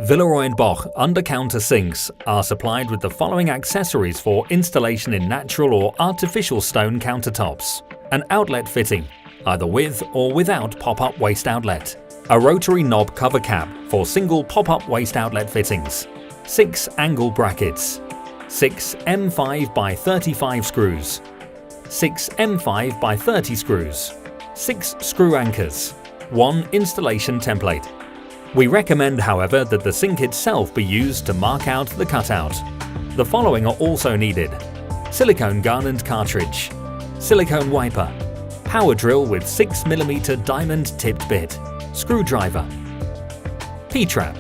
Villeroy Boch undercounter sinks are supplied with the following accessories for installation in natural or artificial stone countertops: an outlet fitting, either with or without pop-up waste outlet, a rotary knob cover cap for single pop-up waste outlet fittings, 6 angle brackets, 6 M5 by 35 screws, 6 M5 by 30 screws, 6 screw anchors, 1 installation template. We recommend, however, that the sink itself be used to mark out the cutout. The following are also needed: silicone gun and cartridge, silicone wiper, power drill with 6mm diamond-tipped bit, screwdriver, P-trap.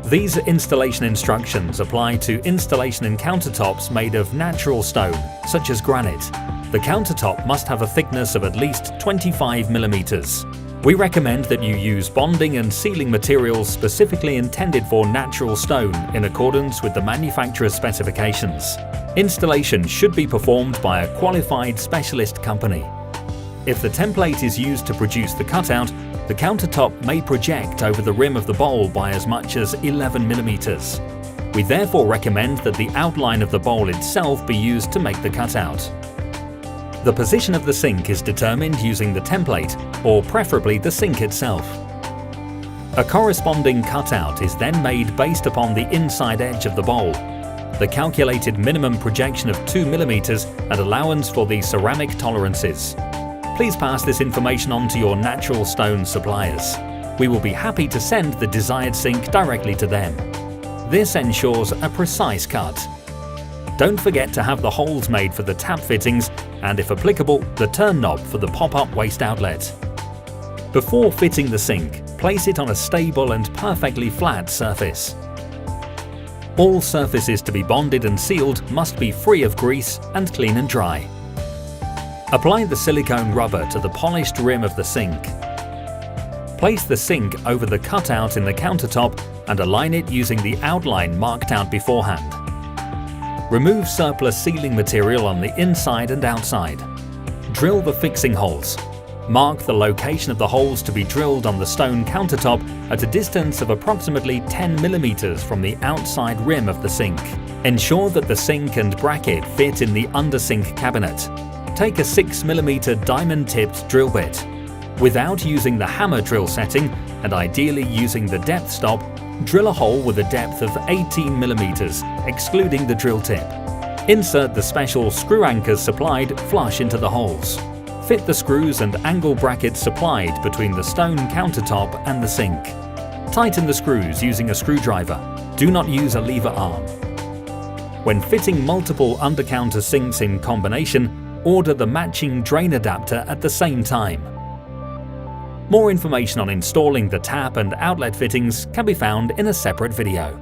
These installation instructions apply to installation in countertops made of natural stone, such as granite. The countertop must have a thickness of at least 25mm. We recommend that you use bonding and sealing materials specifically intended for natural stone in accordance with the manufacturer's specifications. Installation should be performed by a qualified specialist company. If the template is used to produce the cutout, the countertop may project over the rim of the bowl by as much as 11mm. We therefore recommend that the outline of the bowl itself be used to make the cutout. The position of the sink is determined using the template, or preferably the sink itself. A corresponding cutout is then made based upon the inside edge of the bowl, the calculated minimum projection of 2mm and allowance for the ceramic tolerances. Please pass this information on to your natural stone suppliers. We will be happy to send the desired sink directly to them. This ensures a precise cut. Don't forget to have the holes made for the tap fittings and, if applicable, the turn knob for the pop-up waste outlet. Before fitting the sink, place it on a stable and perfectly flat surface. All surfaces to be bonded and sealed must be free of grease and clean and dry. Apply the silicone rubber to the polished rim of the sink. Place the sink over the cutout in the countertop and align it using the outline marked out beforehand. Remove surplus sealing material on the inside and outside. Drill the fixing holes. Mark the location of the holes to be drilled on the stone countertop at a distance of approximately 10mm from the outside rim of the sink. Ensure that the sink and bracket fit in the under-sink cabinet. Take a 6mm diamond-tipped drill bit. Without using the hammer drill setting, and ideally using the depth stop, drill a hole with a depth of 18mm, excluding the drill tip. Insert the special screw anchors supplied flush into the holes. Fit the screws and angle brackets supplied between the stone countertop and the sink. Tighten the screws using a screwdriver. Do not use a lever arm. When fitting multiple undercounter sinks in combination, order the matching drain adapter at the same time. More information on installing the tap and outlet fittings can be found in a separate video.